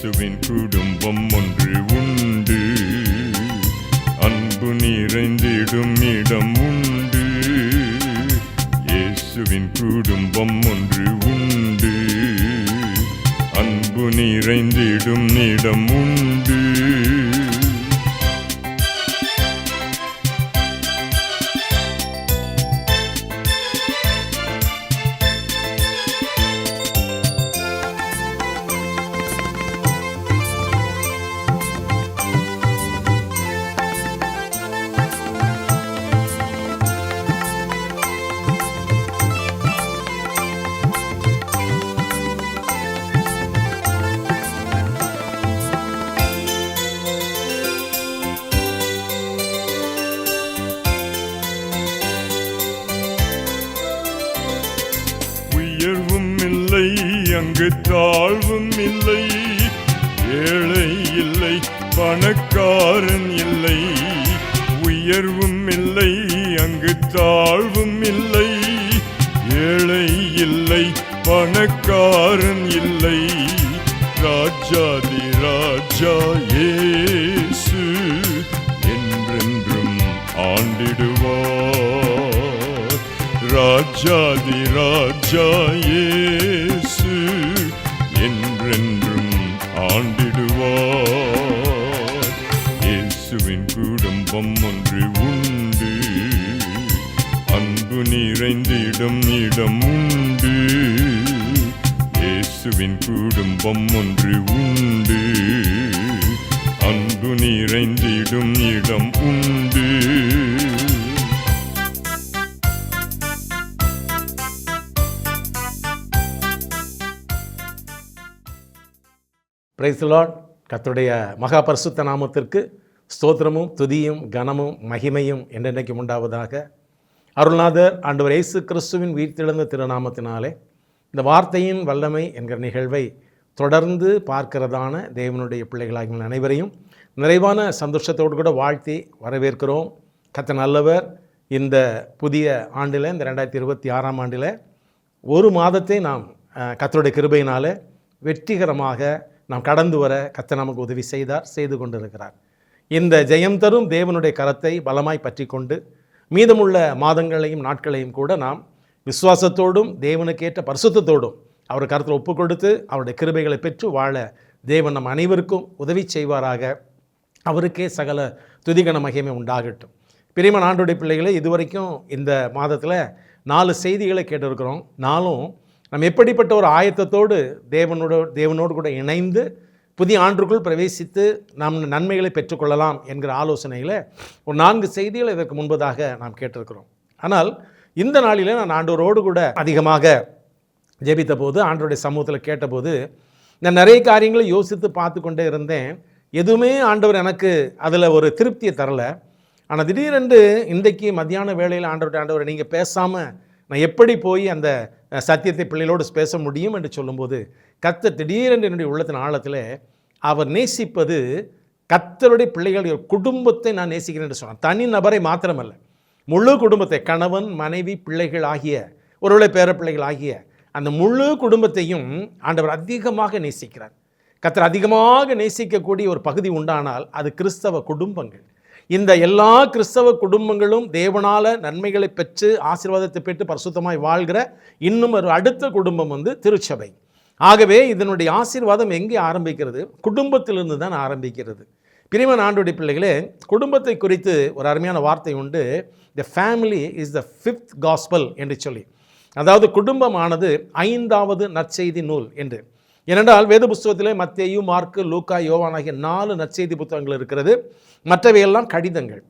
இயேசுவின் குடும்பம் ஒன்று உண்டு, அன்பு நிறைந்திடும் இடம் உண்டு. இயேசுவின் குடும்பம் ஒன்று உண்டு, அன்பு நிறைந்திடும் இடம் உண்டு. உயர்வும் இல்லை, அங்கு தாழ்வும் இல்லை, ஏழை இல்லை, பணக்காரன் இல்லை. உயர்வும் இல்லை, அங்கு தாழ்வும் இல்லை, ஏழை இல்லை, பணக்காரன் இல்லை. ராஜாதி ராஜா இயேசு என்றென்றும் ஆண்டிடுவார். ராஜாதி ராஜா இயேசு என்றென்றும் ஆண்டிடுவார். இயேசுவின் குடும்பம் ஒன்று உண்டு, அன்பு நிறைந்திடும் இடம் உண்டு. இயேசுவின் குடும்பம் ஒன்று உண்டு, அன்பு நிறைந்திடும் இடம் உண்டு. Praise the Lord. கர்த்தருடைய மகா பரிசுத்த நாமத்திற்கு ஸ்தோத்திரமும் துதியும் கனமும் மகிமையும் என்றென்றைக்கும் உண்டாவதாக. அருள்நாதர் ஆண்டவர் இயேசு கிறிஸ்துவின் உயிர்த்தெழுந்த திருநாமத்தினாலே இந்த வார்த்தையின் வல்லமை என்கிற நிகழ்வை தொடர்ந்து பார்க்கிறதான தேவனுடைய பிள்ளைகளாகிய அனைவரையும் நிறைவான சந்தோஷத்தோடு கூட வாழ்த்தி வரவேற்கிறோம். கர்த்தர் நல்லவர். இந்த புதிய ஆண்டில், இந்த 2026ஆம் ஆண்டில் ஒரு மாதத்தை நாம் கர்த்தருடைய கிருபையினால் வெற்றிகரமாக நாம் கடந்து வர கர்த்தர் நமக்கு உதவி செய்து கொண்டிருக்கிறார். இந்த ஜெயம் தரும் தேவனுடைய கரத்தை பலமாய் பற்றி கொண்டு மீதமுள்ள மாதங்களையும் நாட்களையும் கூட நாம் விசுவாசத்தோடும் தேவனுக்கேற்ற பரிசுத்தத்தோடும் அவர் கரத்தில் ஒப்பு கொடுத்து அவருடைய கிருபைகளை பெற்று வாழ தேவன் நம் அனைவருக்கும் உதவி செய்வாராக. அவருக்கே சகல துதிகன மகிமை உண்டாகட்டும். பிரியமான ஆண்டவருடைய பிள்ளைகளே, இதுவரைக்கும் இந்த மாதத்தில் 4 செய்திகளை கேட்டிருக்கிறோம். நாளும் நம்ம எப்படிப்பட்ட ஒரு ஆயத்தத்தோடு தேவனோடு கூட இணைந்து புதிய ஆண்டுக்குள் பிரவேசித்து நாம் நன்மைகளை பெற்றுக்கொள்ளலாம் என்கிற ஆலோசனையில் ஒரு 4 செய்திகளை இதற்கு முன்பதாக நாம் கேட்டிருக்கிறோம். ஆனால் இந்த நாளில் நான் ஆண்டவரோடு கூட அதிகமாக ஜெபித்த போது, ஆண்டவருடைய சமூகத்தில் கேட்டபோது நான் நிறைய காரியங்களை யோசித்து பார்த்து கொண்டே இருந்தேன். எதுவுமே ஆண்டவர் எனக்கு அதில் ஒரு திருப்தியை தரலை. ஆனால் திடீரென்று இன்றைக்கு மத்தியான வேளையில் ஆண்டவர் நீங்கள் பேசாமல் நான் எப்படி போய் அந்த சத்தியத்தை பிள்ளைகளோடு பேச முடியும் என்று சொல்லும்போது, கர்த்தர் திடீரென்று என்னுடைய உள்ளத்தின் ஆழத்தில் அவர் நேசிப்பது கர்த்தருடைய பிள்ளைகளுடைய குடும்பத்தை நான் நேசிக்கிறேன் என்று சொன்னார். தனி நபரை மாத்திரமல்ல, முழு குடும்பத்தை, கணவன் மனைவி பிள்ளைகள் ஆகிய ஒருவேளை பேரப்பிள்ளைகள் ஆகிய அந்த முழு குடும்பத்தையும் ஆண்டவர் அதிகமாக நேசிக்கிறார். கர்த்தர் அதிகமாக நேசிக்கக்கூடிய ஒரு பகுதி உண்டானால் அது கிறிஸ்தவ குடும்பங்கள். இந்த எல்லா கிறிஸ்தவ குடும்பங்களும் தேவனால் நன்மைகளை பெற்று ஆசீர்வாதத்தை பெற்று பரிசுத்தமாய் வாழ்கிற இன்னும் ஒரு அடுத்த குடும்பம் திருச்சபை. ஆகவே இதனுடைய ஆசீர்வாதம் எங்கே ஆரம்பிக்கிறது? குடும்பத்திலிருந்து தான் ஆரம்பிக்கிறது. பிரியமான ஆண்டவருடைய பிள்ளைகளே, குடும்பத்தை குறித்து ஒரு அருமையான வார்த்தை உண்டு. The family is the 5th gospel என்று சொல்லி, அதாவது குடும்பமானது 5வது நற்செய்தி நூல் என்று. ஏனென்றால் வேத புஸ்தகத்திலே மத்தேயு, மார்க்கு, லூக்கா, யோவான் ஆகிய 4 நற்செய்தி புத்தகங்கள் இருக்கிறது. மற்றவையெல்லாம் கடிதங்கள்.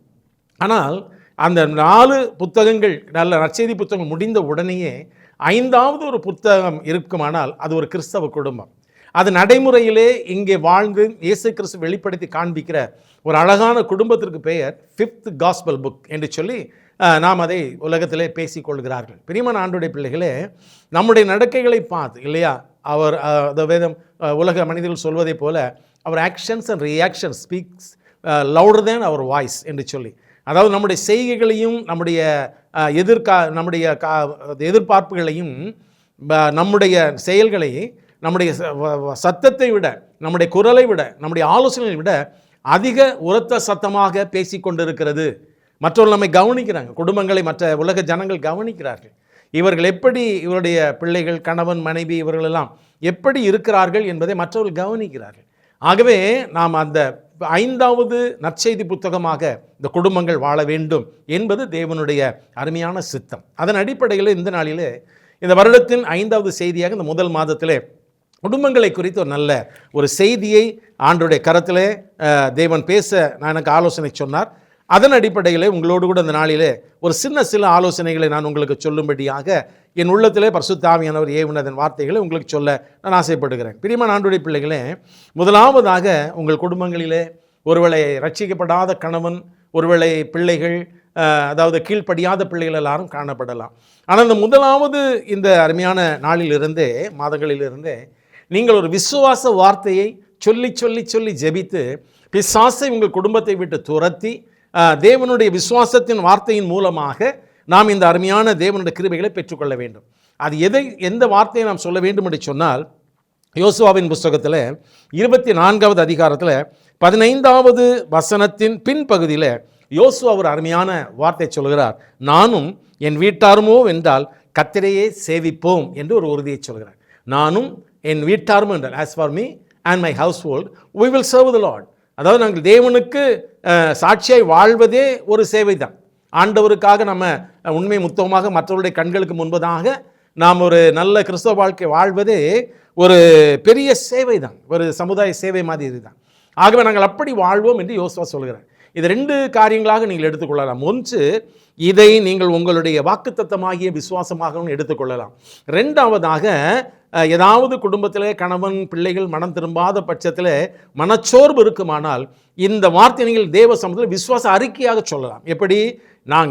ஆனால் அந்த 4 புத்தகங்கள், நல்ல நற்செய்தி புத்தகங்கள் முடிந்த உடனேயே 5வது ஒரு புத்தகம் இருக்குமானால் அது ஒரு கிறிஸ்தவ குடும்பம். அது நடைமுறையிலே இங்கே வாழ்ந்து இயேசு கிறிஸ்து வெளிப்படுத்தி காண்பிக்கிற ஒரு அழகான குடும்பத்திற்கு பெயர் 5th gospel book என்று சொல்லி நாம் அதை உலகத்திலே பேசிக்கொள்கிறார்கள். பிரியமான ஆண்டவருடைய பிள்ளைகளே, நம்முடைய நடக்கைகளை பார்த்து இல்லையா, அவர் வேதம் உலக மனிதர்கள் சொல்வதை போல அவர் actions and reactions speaks louder than அவர் வாய்ஸ் என்று சொல்லி, அதாவது நம்முடைய செய்கைகளையும் நம்முடைய எதிர்பார்ப்புகளையும் நம்முடைய செயல்களை நம்முடைய சத்தத்தை விட, நம்முடைய குரலை விட, நம்முடைய ஆலோசனையை விட அதிக உரத்த சத்தமாக பேசிக்கொண்டிருக்கிறது. மற்றவர்கள் நம்மை கவனிக்கிறாங்க, குடும்பங்களை மற்ற உலக ஜனங்கள் கவனிக்கிறார்கள். இவர்கள் எப்படி, இவருடைய பிள்ளைகள், கணவன், மனைவி இவர்களெல்லாம் எப்படி இருக்கிறார்கள் என்பதை மற்றவர்கள் கவனிக்கிறார்கள். ஆகவே நாம் அந்த 5வது நற்செய்தி புத்தகமாக இந்த குடும்பங்கள் வாழ வேண்டும் என்பது தேவனுடைய அருமையான சித்தம். அதன் அடிப்படையில் இந்த நாளிலே, இந்த வருடத்தின் 5வது செய்தியாக இந்த முதல் மாதத்திலே குடும்பங்களை குறித்து ஒரு நல்ல ஒரு செய்தியை ஆண்டவருடைய கரத்திலே தேவன் பேச எனக்கு ஆலோசனை சொன்னார். அதன் அடிப்படையில் உங்களோடு கூட இந்த நாளிலே ஒரு சில ஆலோசனைகளை நான் உங்களுக்கு சொல்லும்படியாக என் உள்ளத்திலே பரிசுத்த ஆவியானவர் ஏவினதன் வார்த்தைகளை உங்களுக்கு சொல்ல நான் ஆசைப்படுகிறேன். பிரியமான ஆண்டவருடைய பிள்ளைகளே, முதலாவதாக உங்கள் குடும்பங்களிலே ஒருவேளை ரட்சிக்கப்படாத கணவன், ஒருவேளை பிள்ளைகள், அதாவது கீழ்ப்படியாத பிள்ளைகள் எல்லாரும் காணப்படலாம். ஆனால் இந்த முதலாவது இந்த அருமையான நாளிலிருந்தே, மாதங்களிலிருந்தே நீங்கள் ஒரு விசுவாச வார்த்தையை சொல்லி சொல்லி சொல்லி ஜெபித்து பிசாசை உங்கள் குடும்பத்தை விட்டு துரத்தி தேவனுடைய விசுவாசத்தின் வார்த்தையின் மூலமாக நாம் இந்த அருமையான தேவனுடைய கிருபைகளை பெற்றுக்கொள்ள வேண்டும். அது எந்த வார்த்தையை நாம் சொல்ல வேண்டும் என்று சொன்னால், யோசுவாவின் புஸ்தகத்தில் 24வது அதிகாரத்தில் 15வது வசனத்தின் பின்பகுதியில் யோசுவா ஒரு அருமையான வார்த்தை சொல்கிறார். நானும் என் வீட்டாருமோ வென்றால் கர்த்தரையே சேவிப்போம் என்று ஒரு உறுதியை சொல்கிறார். நானும் என் வீட்டாரும் என்றால், as for me and my household we will serve the Lord. அதாவது நாங்கள் தேவனுக்கு சாட்சியாய் வாழ்வதே ஒரு சேவை தான். ஆண்டவருக்காக நம்ம உண்மை முத்தமாக மற்றவருடைய கண்களுக்கு முன்பதாக நாம் ஒரு நல்ல கிறிஸ்தவ வாழ்க்கை வாழ்வதே ஒரு பெரிய சேவை தான், ஒரு சமுதாய சேவை மாதிரி தான். ஆகவே நாங்கள் அப்படி வாழ்வோம் என்று யோசுவா சொல்கிறார். இது 2 காரியங்களாக நீங்கள் எடுத்துக்கொள்ளலாம். ஒன்று, இதை நீங்கள் உங்களுடைய வாக்குத்தத்தமாகிய விசுவாசமாகவும் எடுத்துக்கொள்ளலாம். 2வதாக, ஏதாவது குடும்பத்தில் கணவன், பிள்ளைகள் மனம் திரும்பாத பட்சத்தில் மனச்சோர்வு இருக்குமானால் இந்த வார்த்தை நீங்கள் தேவ சமூகத்தில் விசுவாச அறிக்கையாக சொல்லலாம். எப்படி?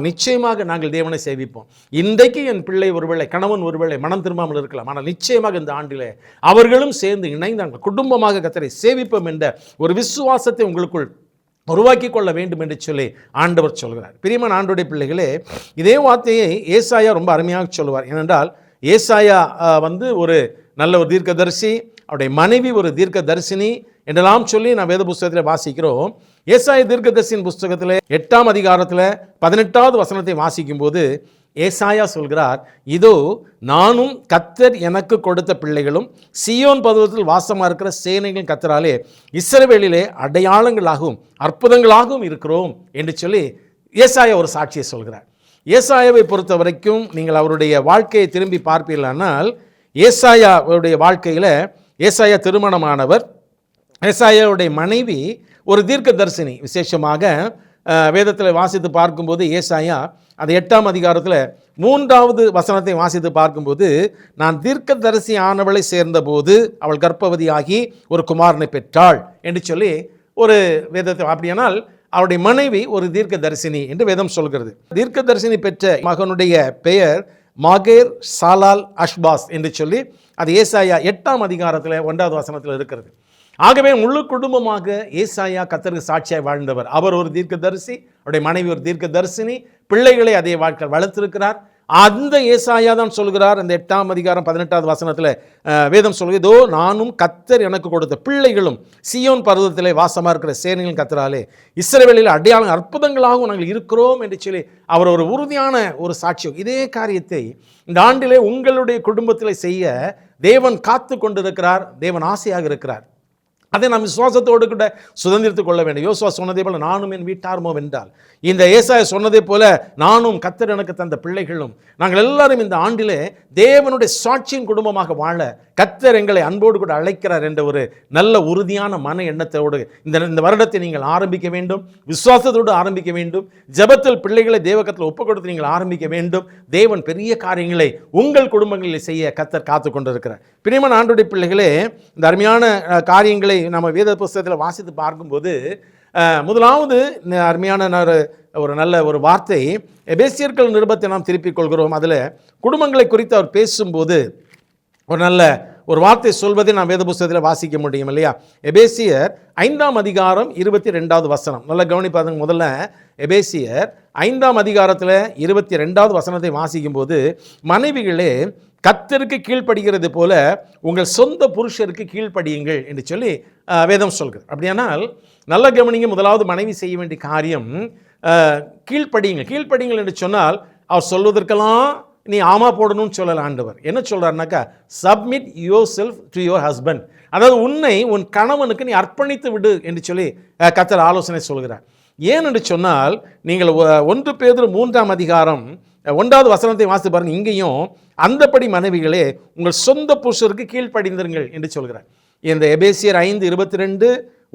நிச்சயமாக நாங்கள் தேவனை சேவிப்போம். இன்றைக்கு என் பிள்ளை ஒருவேளை, கணவன் ஒருவேளை மனம் திரும்பாமல் இருக்கலாம், ஆனால் நிச்சயமாக இந்த ஆண்டிலே அவர்களும் சேர்ந்து இணைந்தாங்க குடும்பமாக கர்த்தரை சேவிப்போம் என்ற ஒரு விசுவாசத்தை உங்களுக்குள் உருவாக்கி கொள்ள வேண்டும் என்று சொல்லி ஆண்டவர் சொல்கிறார். பிரியமான ஆண்டவருடைய பிள்ளைகளே, இதே வார்த்தையை ஏசாயா ரொம்ப அருமையாக சொல்லுவார். ஏனென்றால் ஏசாயா ஒரு நல்ல ஒரு தீர்க்கதரிசி, அவருடைய மனைவி ஒரு தீர்க்கதரிசினி என்றெல்லாம் சொல்லி நான் வேத புஸ்தகத்தில் வாசிக்கிறோம். ஏசாயா தீர்க்கதரிசியின் புஸ்தகத்தில் 8ஆம் அதிகாரத்தில் 18வது வசனத்தை வாசிக்கும் போது ஏசாயா சொல்கிறார், இதோ நானும் கர்த்தர் எனக்கு கொடுத்த பிள்ளைகளும் சீயோன் பர்வதத்தில் வாசமாக இருக்கிற சேனைகளின் கர்த்தராலே இஸ்ரவேலிலே அடையாளங்களாகவும் அற்புதங்களாகவும் இருக்கிறோம் என்று சொல்லி ஏசாயா ஒரு சாட்சியை சொல்கிறார். ஏசாயாவை பொறுத்த வரைக்கும் நீங்கள் அவருடைய வாழ்க்கையை திரும்பி பார்ப்பீர்களானால், ஏசாயாவுடைய வாழ்க்கையில் ஏசாயா திருமணமானவர், ஏசாயாவுடைய மனைவி ஒரு தீர்க்கதரிசினி. விசேஷமாக வேதத்தில் வாசித்து பார்க்கும்போது ஏசாயா அது 8ஆம் அதிகாரத்தில் 3வது வசனத்தை வாசித்து பார்க்கும்போது, நான் தீர்க்கதரிசி ஆனவளை சேர்ந்தபோது அவள் கர்ப்பவதியாகி ஒரு குமாரனை பெற்றாள் என்று சொல்லி ஒரு வேதத்தை. அப்படியானால் அவருடைய மனைவி ஒரு தீர்க்கதரிசினி என்று வேதம் சொல்கிறது. தீர்க்கதரிசினி பெற்ற மகனுடைய பெயர் மாகேர் சாலால் அஷ்பாஸ் என்று சொல்லி அது ஏசாயா 8ஆம் அதிகாரத்தில் 1வது வசனத்தில் இருக்கிறது. ஆகவே முழு குடும்பமாக ஏசாயா கர்த்தருக்கு சாட்சியாய் வாழ்ந்தவர். அவர் ஒரு தீர்க்கதரிசி, அவருடைய மனைவி ஒரு தீர்க்கதரிசினி, பிள்ளைகளை அதே வாழ்க்கை வளர்த்திருக்கிறார். அந்த ஏசாயா தான் சொல்கிறார், அந்த 8ஆம் அதிகாரம் 18வது வசனத்தில் வேதம் சொல்கிறது, இதோ நானும் கர்த்தர் எனக்கு கொடுத்த பிள்ளைகளும் சீயோன் பர்வதத்திலே வாசமாக இருக்கிற சேனைகளின் கர்த்தராலே இஸ்ரவேலில் அடையாளம் அற்புதங்களாகவும் நாங்கள் இருக்கிறோம் என்று சொல்லி அவர் ஒரு உறுதியான ஒரு சாட்சியம். இதே காரியத்தை இந்த ஆண்டிலே உங்களுடைய குடும்பத்தில் செய்ய தேவன் காத்து கொண்டிருக்கிறார், தேவன் ஆசையாக இருக்கிறார். அதை நாம் விசுவாசத்தோடு கூட சுதந்திரத்துக் கொள்ள வேண்டும். யோசுவா சொன்னதே போல நானும் என் வீட்டாருமோ வென்றால், இந்த ஏசாயா சொன்னதே போல நானும் கர்த்தர் எனக்கு தந்த பிள்ளைகளும் நாங்கள் எல்லாரும் இந்த ஆண்டிலே தேவனுடைய சாட்சியின் குடும்பமாக வாழ கர்த்தர் எங்களை அன்போடு கூட அழைக்கிறார் என்ற ஒரு நல்ல உறுதியான மன எண்ணத்தோடு இந்த வருடத்தை நீங்கள் ஆரம்பிக்க வேண்டும். விசுவாசத்தோடு ஆரம்பிக்க வேண்டும். ஜெபத்தில் பிள்ளைகளை தேவகத்தில் ஒப்புக் கொடுத்து நீங்கள் ஆரம்பிக்க வேண்டும். தேவன் பெரிய காரியங்களை உங்கள் குடும்பங்களில் செய்ய கர்த்தர் காத்து கொண்டிருக்கிறார். பிரியமான ஆண்டவருடைய பிள்ளைகளே, இந்த அருமையான காரியங்களை நம்ம வேத புஸ்தகத்தில் வாசித்து பார்க்கும்போது, முதலாவது அருமையான ஒரு நல்ல ஒரு வார்த்தை எபேசியர்கள் நிருபத்தை நாம் திருப்பிக் கொள்கிறோம். அதில் குடும்பங்களை குறித்து அவர் பேசும்போது ஒரு நல்ல ஒரு வார்த்தை சொல்வதை நாம் வேத புஸ்தகத்தில் வாசிக்க முடியும் இல்லையா? எபேசியர் 5ஆம் அதிகாரம் 22வது வசனம் நல்லா கவனிப்பாருங்க. முதல்ல எபேசியர் 5ஆம் அதிகாரத்தில் 22வது வசனத்தை வாசிக்கும் போது, மனைவிகளே கர்த்தருக்கு கீழ்ப்படுகிறது போல உங்கள் சொந்த புருஷருக்கு கீழ்ப்படியுங்கள் என்று சொல்லி வேதம் சொல்கிறது. அப்படியானால் நல்ல கவனிங்க, முதலாவது மனைவி செய்ய வேண்டிய காரியம் கீழ்ப்படியுங்கள் என்று சொன்னால் அவர் சொல்வதற்கெல்லாம் நீ ஆமா போடணும்னு சொல்லல. ஆண்டவர் என்ன சொல்றாருனாக்கா, submit your self to your husband, அதாவது உன்னை உன் கணவனுக்கு நீ அர்ப்பணித்து விடு என்று சொல்லி கர்த்தர் ஆலோசனை சொல்கிறார். ஏன் என்று சொன்னால், நீங்கள் 1 பேதுரு 3ஆம் அதிகாரம் 1வது வசனத்தை வாசித்து பாருங்க. இங்கேயும் அந்தப்படி மனைவிகளே உங்கள் சொந்த புருஷருக்கு கீழ்ப்படிந்திருங்கள் என்று சொல்கிறார். இந்த எபேசியர் 5:22,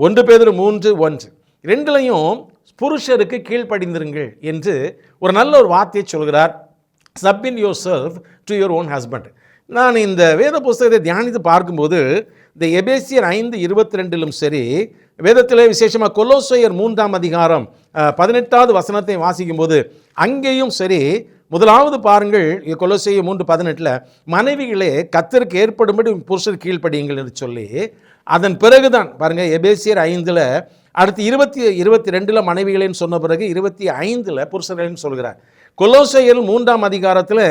1 பேதுரு 3:1 ரெண்டுலையும் புருஷருக்கு கீழ்ப்படிந்திருங்கள் என்று ஒரு நல்ல ஒரு வார்த்தையை சொல்கிறார். Submit your self to your own husband. நான் இந்த வேத புஸ்தகத்தை தியானித்து பார்க்கும்போது இந்த எபேசியர் 5:22 சரி, வேதத்திலே விசேஷமாக கொலோசையர் 3ஆம் அதிகாரம் 18வது வசனத்தை வாசிக்கும் போது அங்கேயும் சரி, முதலாவது பாருங்கள், கொலோசையர் 3:18 மனைவிகளே கர்த்தருக்கு ஏற்படும்படி புருஷர் கீழ்ப்படியுங்கள் என்று சொல்லி, அதன் பிறகுதான் பாருங்க எபேசியர் 5 அடுத்து 22 மனைவிகளேன்னு சொன்ன பிறகு 25 புருஷர்கள்னு சொல்கிறார். கொலோசையர் 3ஆம் அதிகாரத்தில்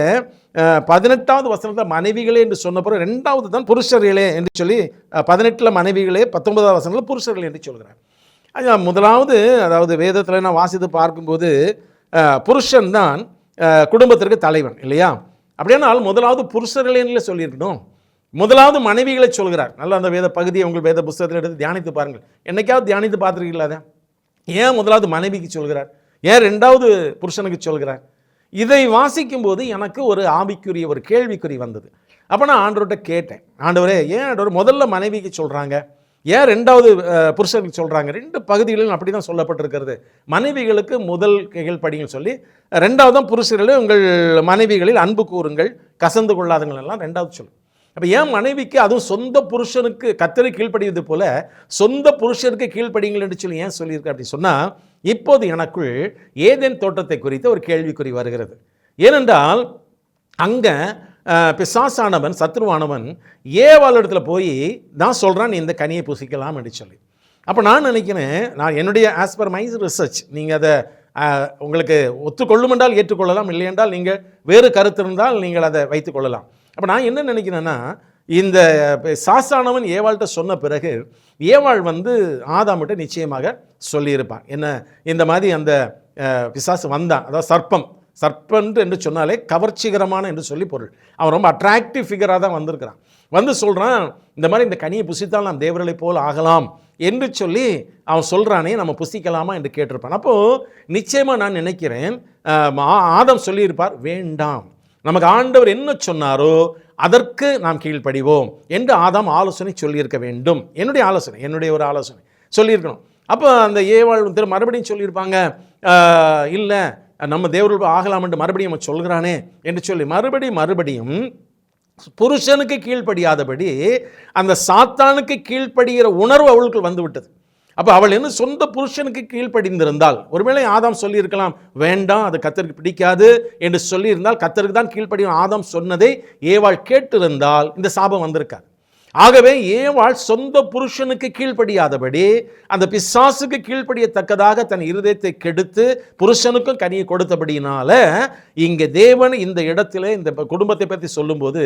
18வது வசனத்தில் மனைவிகளே என்று சொன்ன பிறகு 2வது தான் புருஷர்களே என்று சொல்லி 18 மனைவிகளே, 19வது வசனத்தில் புருஷர்கள் என்று சொல்கிறார். முதலாவது, அதாவது வேதத்தில் நான் வாசித்து பார்க்கும்போது புருஷன் தான் குடும்பத்திற்கு தலைவன் இல்லையா? அப்படியானால் முதலாவது புருஷர்களே சொல்லியிருக்கணும், முதலாவது மனைவிகளை சொல்கிறார். நல்ல அந்த வேத பகுதியை உங்கள் வேத புஸ்தகத்தில் எடுத்து தியானித்து பாருங்கள். என்னைக்காவது தியானித்து பார்த்துருக்கீங்களா? அதை ஏன் முதலாவது மனைவிக்கு சொல்கிறார், ஏன் 2வது புருஷனுக்கு சொல்கிறார்? இதை வாசிக்கும் போது எனக்கு ஒரு ஆவிக்குரிய ஒரு கேள்விக்குறி வந்தது. அப்போ நான் ஆண்டவர்கிட்ட கேட்டேன், ஆண்டவரே ஏன் ஆண்டவர் முதல்ல மனைவிக்கு சொல்கிறாங்க, ஏன் 2வது புருஷனுக்கு சொல்கிறாங்க? 2 பகுதிகளிலும் அப்படி தான் சொல்லப்பட்டிருக்கிறது. மனைவிகளுக்கு முதல் கீழ்ப்படின்னு சொல்லி, 2வது தான் புருஷர்களே உங்கள் மனைவிகளில் அன்பு கூறுங்கள், கசந்து கொள்ளாதுங்கள் எல்லாம் 2வது சொல்லு. அப்போ ஏன் மனைவிக்கு, அதுவும் சொந்த புருஷனுக்கு கர்த்தருக்கு கீழ்ப்படிவது போல சொந்த புருஷருக்கு கீழ்ப்படியுங்கள் என்று சொல்லி ஏன் சொல்லியிருக்கு அப்படி சொன்னால், இப்போது எனக்குள் ஏதேன் தோட்டத்தை குறித்த ஒரு கேள்விக்குறி வருகிறது. ஏனென்றால் அங்கே பிசாசானவன், சத்ருவானவன் ஏவாள் இடத்துல போய் நான் சொல்கிறான் நீ இந்த கனியை புசிக்கலாம் என்று சொல்லி. அப்போ நான் நினைக்கிறேன், நான் என்னுடைய ஆஸ் பர் மை ரிசர்ச், நீங்கள் அதை உங்களுக்கு ஒத்துக்கொள்ளும் என்றால் ஏற்றுக்கொள்ளலாம், இல்லை என்றால் நீங்கள் வேறு கருத்து இருந்தால் நீங்கள் அதை வைத்துக்கொள்ளலாம். அப்போ நான் என்ன நினைக்கிறேன்னா, இந்த சாசானவன் ஏவாள்கிட்ட சொன்ன பிறகு ஏவாள் ஆதாம்கிட்ட நிச்சயமாக சொல்லியிருப்பான், என்ன இந்த மாதிரி அந்த பிசாசு வந்தான், அதாவது சர்ப்பன் என்று சொன்னாலே கவர்ச்சிகரமான என்று சொல்லி பொருள். அவன் ரொம்ப அட்ராக்டிவ் ஃபிகராக தான் வந்திருக்கிறான். சொல்கிறான் இந்த மாதிரி இந்த கனியை புசித்தால் நாம் தேவர்களை போல் ஆகலாம் என்று சொல்லி அவன் சொல்கிறானே, நம்ம புசிக்கலாமா என்று கேட்டிருப்பான். அப்போது நிச்சயமாக நான் நினைக்கிறேன் ஆதாம் சொல்லியிருப்பார், வேண்டாம், நமக்கு ஆண்டவர் என்ன சொன்னாரோ அதற்கு நாம் கீழ்ப்படிவோம் என்று ஆதாம் ஆலோசனை சொல்லியிருக்க வேண்டும். என்னுடைய ஒரு ஆலோசனை சொல்லியிருக்கணும். அப்போ அந்த ஏவாள் மறுபடியும் சொல்லியிருப்பாங்க, இல்லை நம்ம தேவர்கள் ஆகலாம் என்று மறுபடியும் அவன் சொல்கிறானே என்று சொல்லி மறுபடியும் புருஷனுக்கு கீழ்ப்படியாதபடி அந்த சாத்தானுக்கு கீழ்ப்படுகிற உணர்வு அவளுக்கு வந்து விட்டது. அப்போ அவள் என்ன சொந்த புருஷனுக்கு கீழ்ப்படிந்திருந்தால், ஒருவேளை ஆதாம் சொல்லியிருக்கலாம் வேண்டாம் அது கர்த்தருக்கு பிடிக்காது என்று சொல்லியிருந்தால், கர்த்தருக்கு தான் கீழ்ப்படியும் ஆதாம் சொன்னதை ஏவாள் கேட்டிருந்தால் இந்த சாபம் வந்திருக்காது. ஆகவே ஏவாள் சொந்த புருஷனுக்கு கீழ்ப்படியாதபடி அந்த பிசாசுக்கு கீழ்ப்படியத்தக்கதாக தன் இருதயத்தை கெடுத்து புருஷனுக்கும் கனியை கொடுத்தபடினால இங்கே தேவன் இந்த இடத்துல இந்த குடும்பத்தை பற்றி சொல்லும்போது,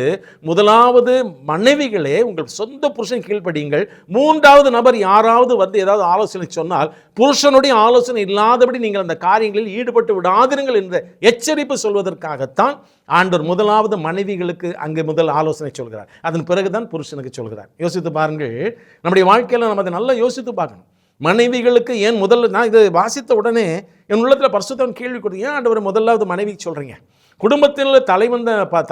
முதலாவது மனைவிகளே உங்கள் சொந்த புருஷன் கீழ்ப்படியுங்கள், 3வது நபர் யாராவது ஏதாவது ஆலோசனை சொன்னால் புருஷனுடைய ஆலோசனை இல்லாதபடி நீங்கள் அந்த காரியங்களில் ஈடுபட்டு விடாதிருங்கள் என்ற எச்சரிப்பு சொல்வதற்காகத்தான் ஆண்டவர் முதலாவது மனைவிகளுக்கு அங்கே முதல் ஆலோசனை சொல்கிறார், அதன் பிறகுதான் புருஷனுக்கு சொல்கிறார். யோசித்து பாருங்கள், நம்முடைய வாழ்க்கையில் நம்ம அதை நல்லா யோசித்து பார்க்கணும். மனைவிகளுக்கு ஏன் முதல்ல, நான் இதை வாசித்த உடனே என் உள்ளத்தில் பரிசுத்தவன் கேள்வி கொடுத்து, ஏன் ஆண்டவர் முதலாவது மனைவிக்கு சொல்கிறீங்க? குடும்பத்தில்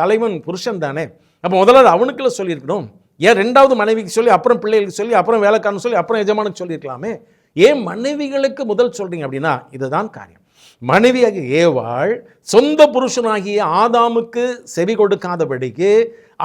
தலைவன் புருஷன் தானே, அப்போ முதலாவது அவனுக்குள்ள சொல்லியிருக்கணும். ஏன் 2வது மனைவிக்கு சொல்லி அப்புறம் பிள்ளைகளுக்கு சொல்லி அப்புறம் வேலைக்காரன் சொல்லி அப்புறம் எஜமானுக்கு சொல்லியிருக்கலாமே? ஏன் மனைவிகளுக்கு முதல் சொல்கிறீங்க அப்படின்னா இதுதான் காரியம். மனைவியாகிய ஏவாள் சொந்த புருஷனாகிய ஆதாமுக்கு செவி கொடுக்காதபடிக்கு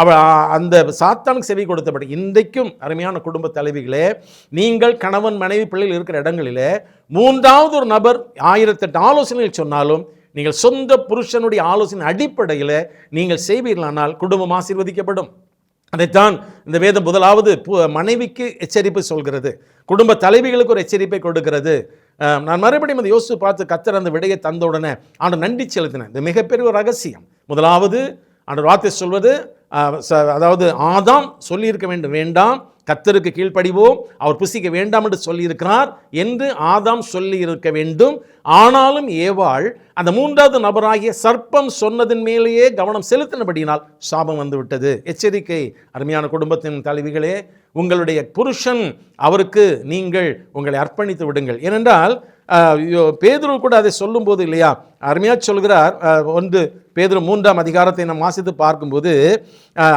அவள் அந்த சாத்தானுக்கு செவி கொடுத்தபடி, இன்றைக்கும் அருமையான குடும்ப தலைவிகளே, நீங்கள் கணவன் மனைவி பிள்ளைகள் இருக்கிற இடங்களிலே 3வது ஒரு நபர் 1008 ஆலோசனைகள் சொன்னாலும் நீங்கள் சொந்த புருஷனுடைய ஆலோசனை அடிப்படையில் நீங்கள் செய்வீர்களானால் குடும்பம் ஆசீர்வதிக்கப்படும். அதைத்தான் இந்த வேதம் முதலாவது மனைவிக்கு எச்சரிப்பு சொல்கிறது, குடும்ப தலைவிகளுக்கு ஒரு எச்சரிப்பை கொடுக்கிறது. நான் மறுபடியும் அதை யோசித்து பார்த்து கர்த்தர் அந்த விடையை தந்த உடனே ஆண்டவர் நன்றி செலுத்தினேன். இது மிகப்பெரிய ஒரு ரகசியம். முதலாவது ஆண்டவர் வார்த்தை சொல்வது அதாவது ஆதாம் சொல்லியிருக்க வேண்டும், வேண்டாம் கர்த்தருக்கு கீழ்ப்படிவோம், அவர் புசிக்க வேண்டாம் என்று சொல்லியிருக்கிறார் என்று ஆதாம் சொல்லி இருக்க வேண்டும். ஆனாலும் ஏவாள் அந்த மூன்றாவது நபராகிய சர்ப்பம் சொன்னதன் மேலேயே கவனம் செலுத்தினபடியினால் சாபம் வந்து விட்டது. எச்சரிக்கை அருமையான குடும்பத்தின் தலைவிகளே, உங்களுடைய புருஷன் அவருக்கு நீங்கள் உங்களை அர்ப்பணித்து விடுங்கள். ஏனென்றால் பேதுரு கூட அதை சொல்லும்போது இல்லையா, அருமையாக சொல்கிறார். 1 பேதுரு 3ஆம் அதிகாரத்தை நாம் வாசித்து பார்க்கும்போது,